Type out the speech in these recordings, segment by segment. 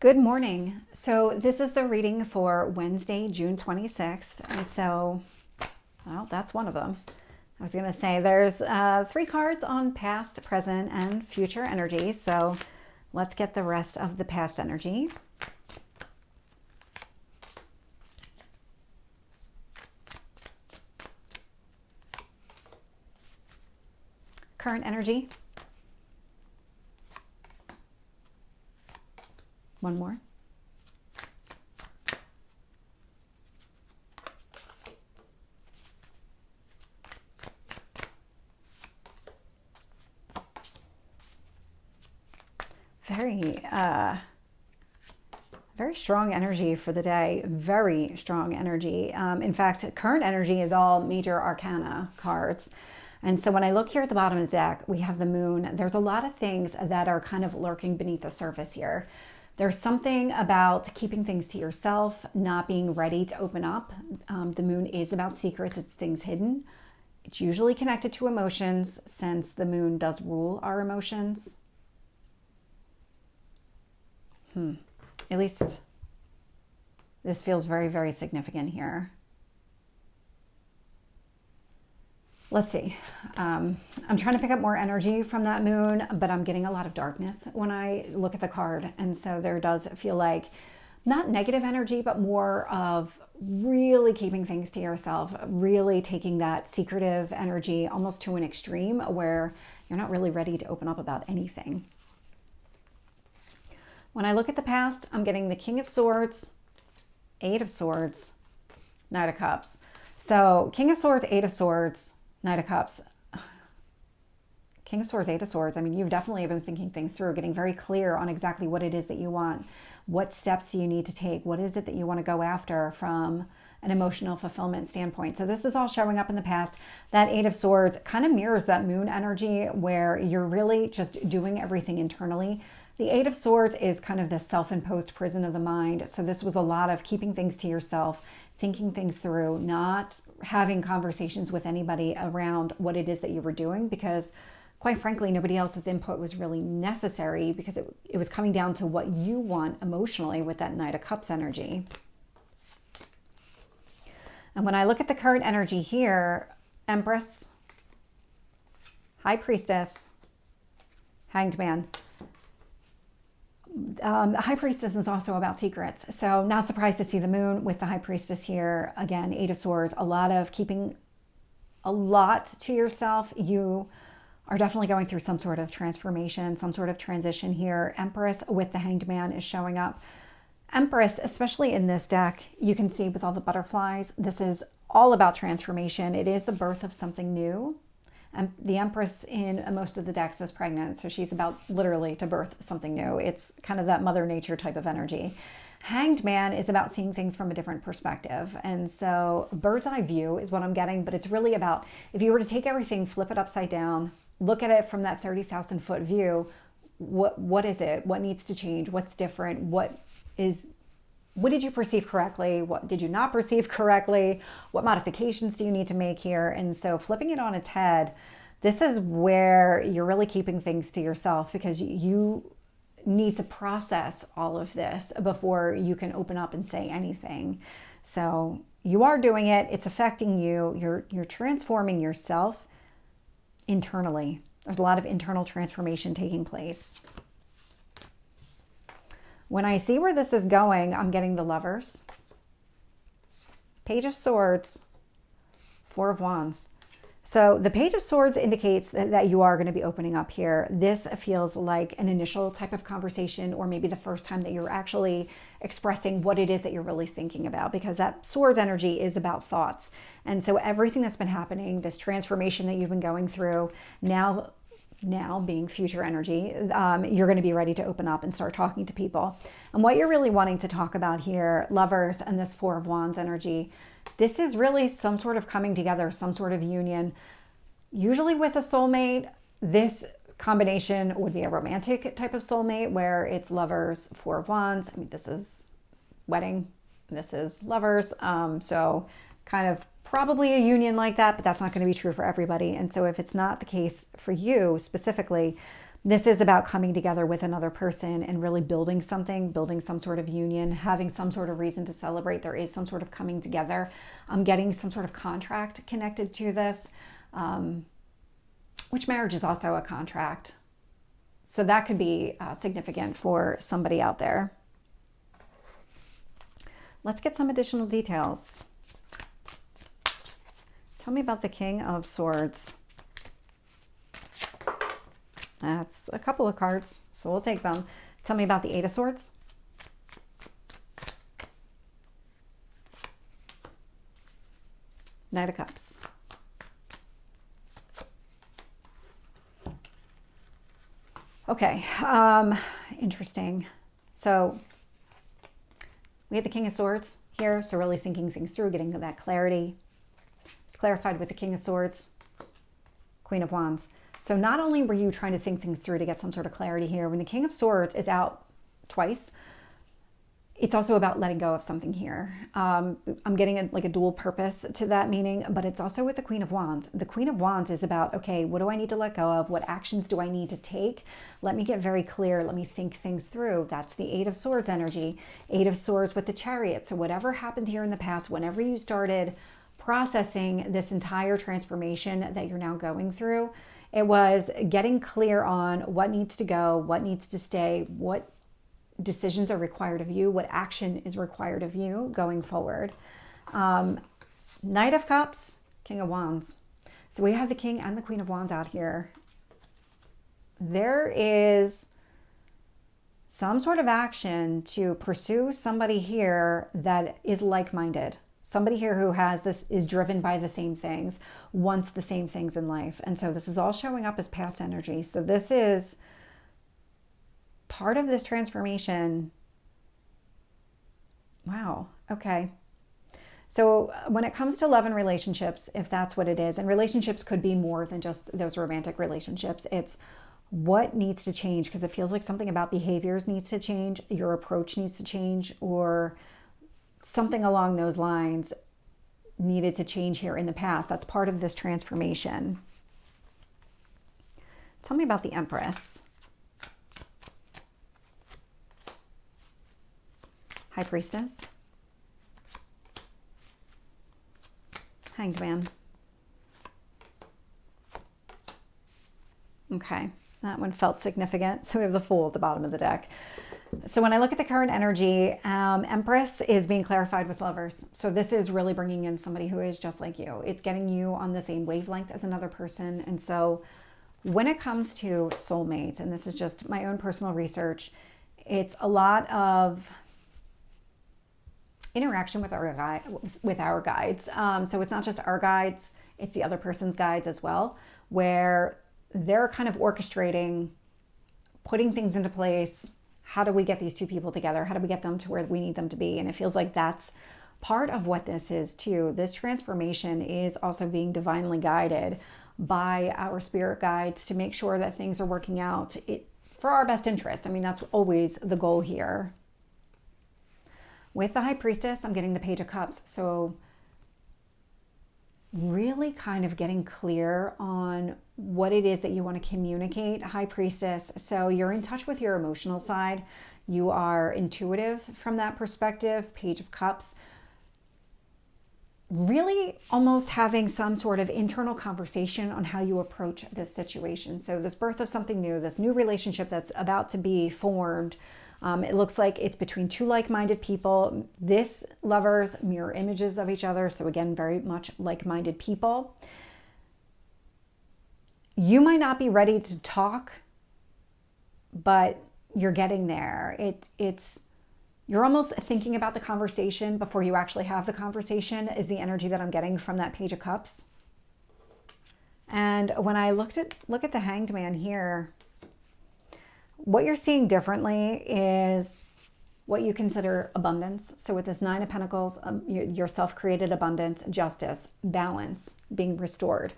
Good morning. So this is the reading for Wednesday, June 26th. And so, well, that's one of them. I was going to say there's three cards on past, present, and future energy. So let's get the rest of the past energy. Current energy. One more. Very strong energy for the day. Very strong energy. In fact, current energy is all major arcana cards. And so when I look here at the bottom of the deck, we have the moon. There's a lot of things that are kind of lurking beneath the surface here. There's something about keeping things to yourself, not being ready to open up. The moon is about secrets. It's things hidden. It's usually connected to emotions since the moon does rule our emotions. At least this feels very, very significant here. Let's see. I'm trying to pick up more energy from that moon, but I'm getting a lot of darkness when I look at the card. And so there does feel like not negative energy, but more of really keeping things to yourself, really taking that secretive energy almost to an extreme where you're not really ready to open up about anything. When I look at the past, I'm getting the King of Swords, Eight of Swords, Knight of Cups. So King of Swords, Eight of Swords, Knight of Cups. King of Swords, Eight of Swords. I mean, you've definitely been thinking things through, getting very clear on exactly what it is that you want, what steps you need to take, what is it that you want to go after from an emotional fulfillment standpoint. So this is all showing up in the past. That Eight of Swords kind of mirrors that moon energy where you're really just doing everything internally. The Eight of Swords is kind of the self-imposed prison of the mind. So this was a lot of keeping things to yourself, thinking things through, not having conversations with anybody around what it is that you were doing, because quite frankly, nobody else's input was really necessary because it was coming down to what you want emotionally with that Knight of Cups energy. And when I look at the current energy here, Empress, High Priestess, Hanged Man. The High Priestess is also about secrets. So not surprised to see the moon with the High Priestess here. Again, Eight of Swords, a lot of keeping a lot to yourself. You are definitely going through some sort of transformation, some sort of transition here. Empress with the Hanged Man is showing up. Empress, especially in this deck, you can see with all the butterflies, this is all about transformation. It is the birth of something new. And the Empress in most of the decks is pregnant, so she's about literally to birth something new. It's kind of that Mother Nature type of energy. Hanged Man is about seeing things from a different perspective. And so bird's eye view is what I'm getting, but it's really about if you were to take everything, flip it upside down, look at it from that 30,000 foot view, what is it? What needs to change? What's different? What did you perceive correctly? What did you not perceive correctly? What modifications do you need to make here? And so flipping it on its head, this is where you're really keeping things to yourself because you need to process all of this before you can open up and say anything. So you are doing it. It's affecting you. You're transforming yourself internally. There's a lot of internal transformation taking place. When I see where this is going, I'm getting the Lovers, Page of Swords, Four of Wands. So the Page of Swords indicates that you are going to be opening up here. This feels like an initial type of conversation, or maybe the first time that you're actually expressing what it is that you're really thinking about, because that Swords energy is about thoughts. And so everything that's been happening, this transformation that you've been going through, now being future energy, you're going to be ready to open up and start talking to people. And what you're really wanting to talk about here, Lovers and this Four of Wands energy, this is really some sort of coming together, some sort of union, usually with a soulmate. This combination would be a romantic type of soulmate where it's Lovers, Four of Wands. I mean, this is wedding, this is Lovers. So kind of probably a union like that, but that's not going to be true for everybody. And so if it's not the case for you specifically, This is about coming together with another person and really building something, building some sort of union, having some sort of reason to celebrate. There is some sort of coming together. I'm getting some sort of contract connected to this, which marriage is also a contract. So that could be significant for somebody out there. Let's get some additional details. Tell me about the King of Swords. That's a couple of cards, so we'll take them. Tell me about the Eight of Swords. Knight of Cups. Okay, interesting. So we have the King of Swords here, so really thinking things through, getting that clarity. It's clarified with the King of Swords, Queen of Wands. So not only were you trying to think things through to get some sort of clarity here, when the King of Swords is out twice, it's also about letting go of something here. I'm getting like a dual purpose to that meaning, but it's also with the Queen of Wands. The Queen of Wands is about, okay, what do I need to let go of? What actions do I need to take? Let me get very clear. Let me think things through. That's the Eight of Swords energy. Eight of Swords with the Chariot. So whatever happened here in the past, whenever you started processing this entire transformation that you're now going through, it was getting clear on what needs to go, what needs to stay, what decisions are required of you, what action is required of you going forward. Knight of Cups, King of Wands. So we have the King and the Queen of Wands out here. There is some sort of action to pursue somebody here that is like-minded. Somebody here who has this, is driven by the same things, wants the same things in life. And so this is all showing up as past energy. So this is part of this transformation. Wow. Okay. So when it comes to love and relationships, if that's what it is, and relationships could be more than just those romantic relationships, it's what needs to change, because it feels like something about behaviors needs to change, your approach needs to change, or something along those lines needed to change here in the past. That's part of this transformation. Tell me about the Empress. High Priestess. Hanged Man. Okay, that one felt significant. So we have the Fool at the bottom of the deck. So when I look at the current energy, Empress is being clarified with Lovers. So this is really bringing in somebody who is just like you. It's getting you on the same wavelength as another person. And so when it comes to soulmates, and this is just my own personal research, it's a lot of interaction with our guides. So it's not just our guides, it's the other person's guides as well, where they're kind of orchestrating, putting things into place. How do we get these two people together? How do we get them to where we need them to be? And it feels like that's part of what this is too. This transformation is also being divinely guided by our spirit guides to make sure that things are working out for our best interest. I mean, that's always the goal here. With the High Priestess, I'm getting the Page of Cups. So really kind of getting clear on what it is that you want to communicate, High Priestess. So you're in touch with your emotional side. You are intuitive from that perspective. Page of Cups. Really almost having some sort of internal conversation on how you approach this situation. So this birth of something new, this new relationship that's about to be formed, it looks like it's between two like-minded people. This Lovers mirror images of each other. So again, very much like-minded people. You might not be ready to talk, but you're getting there. You're almost thinking about the conversation before you actually have the conversation is the energy that I'm getting from that Page of Cups. And when I look at the Hanged Man here, what you're seeing differently is what you consider abundance. So with this Nine of Pentacles, your self-created abundance, justice, balance being restored.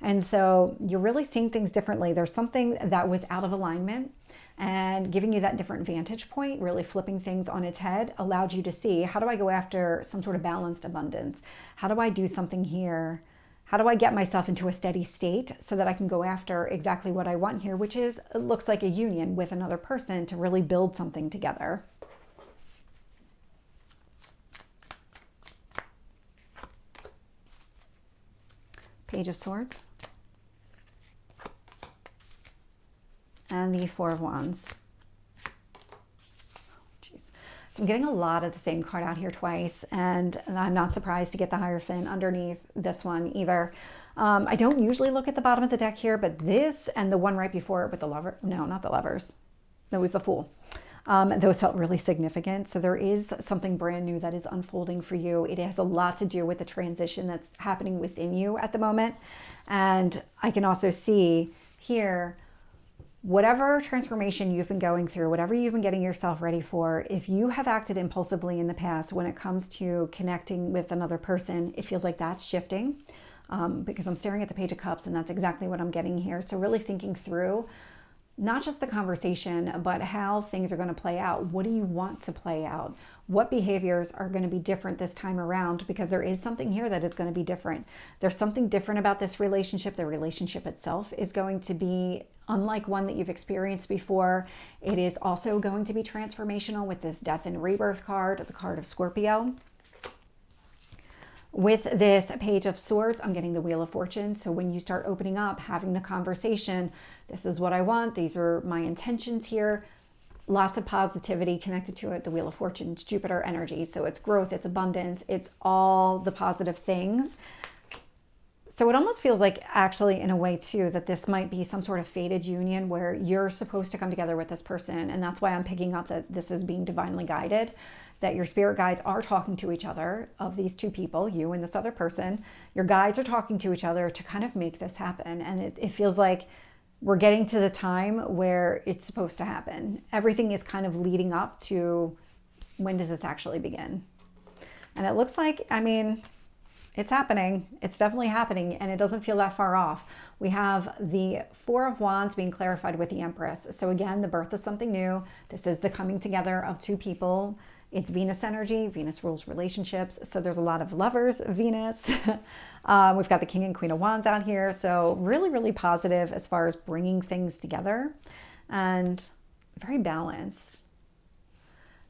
And so you're really seeing things differently. There's something that was out of alignment, and giving you that different vantage point, really flipping things on its head, allowed you to see, how do I go after some sort of balanced abundance? How do I do something here? How do I get myself into a steady state so that I can go after exactly what I want here, which is, it looks like a union with another person to really build something together. Page of Swords. And the Four of Wands. So I'm getting a lot of the same card out here twice, and I'm not surprised to get the Hierophant underneath this one either. I don't usually look at the bottom of the deck here, but this and the one right before it with the lover, no, not the lovers. That was the Fool. Those felt really significant. So there is something brand new that is unfolding for you. It has a lot to do with the transition that's happening within you at the moment. And I can also see here, whatever transformation you've been going through, whatever you've been getting yourself ready for, if you have acted impulsively in the past when it comes to connecting with another person, it feels like that's shifting, because I'm staring at the Page of Cups and that's exactly what I'm getting here. So really thinking through not just the conversation, but how things are going to play out. What do you want to play out? What behaviors are going to be different this time around? Because there is something here that is going to be different. There's something different about this relationship. The relationship itself is going to be unlike one that you've experienced before. It is also going to be transformational with this Death and Rebirth card, the card of Scorpio. With this Page of Swords, I'm getting the Wheel of Fortune. So when you start opening up, having the conversation, this is what I want, these are my intentions here, lots of positivity connected to it. The Wheel of Fortune, it's Jupiter energy. So it's growth, it's abundance, it's all the positive things. So it almost feels like, actually, in a way too, that this might be some sort of fated union where you're supposed to come together with this person. And that's why I'm picking up that this is being divinely guided, that your spirit guides are talking to each other, of these two people, you and this other person. Your guides are talking to each other to kind of make this happen. And it feels like we're getting to the time where it's supposed to happen. Everything is kind of leading up to, when does this actually begin? And it looks like, I mean, it's happening. It's definitely happening, and it doesn't feel that far off. We have the Four of Wands being clarified with the Empress. So again, the birth of something new. This is the coming together of two people. It's Venus energy. Venus rules relationships. So there's a lot of lovers, Venus. We've got the King and Queen of Wands out here. So really, really positive as far as bringing things together, and very balanced.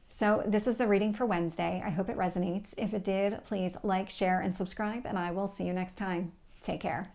So this is the reading for Wednesday. I hope it resonates. If it did, please like, share, and subscribe, and I will see you next time. Take care.